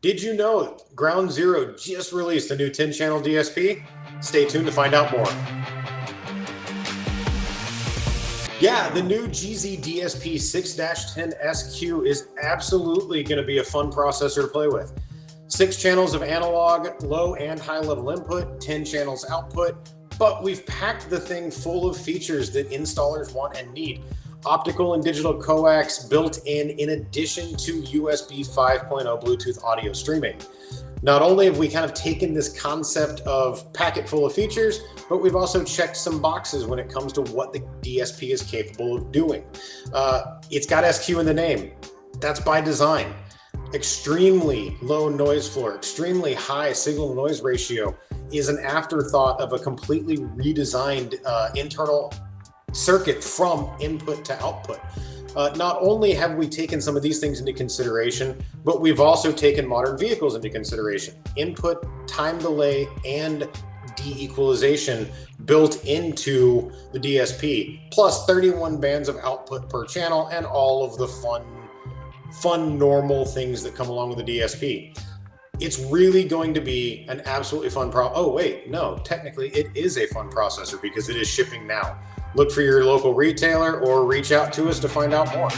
Did you know Ground Zero just released a new 10-channel DSP? Stay tuned to find out more. Yeah, the new Gzdsp 6-10Sq is absolutely going to be a fun processor to play with. 6 channels of analog, low and high level input, 10 channels output, but we've packed the thing full of features that installers want and need. Optical and digital coax built in addition to USB 5.0 Bluetooth audio streaming. Not only have we kind of taken this concept of packet full of features, but we've also checked some boxes when it comes to what the DSP is capable of doing. It's got SQ in the name. That's by design. Extremely low noise floor, extremely high signal noise ratio is an afterthought of a completely redesigned internal circuit from input to output. Not only have we taken some of these things into consideration, but we've also taken modern vehicles into consideration. Input, time delay, and de-equalization built into the DSP, plus 31 bands of output per channel and all of the fun normal things that come along with the DSP. It's really going to be an absolutely fun oh wait, no, technically it is a fun processor because it is shipping now. Look for your local retailer or reach out to us to find out more.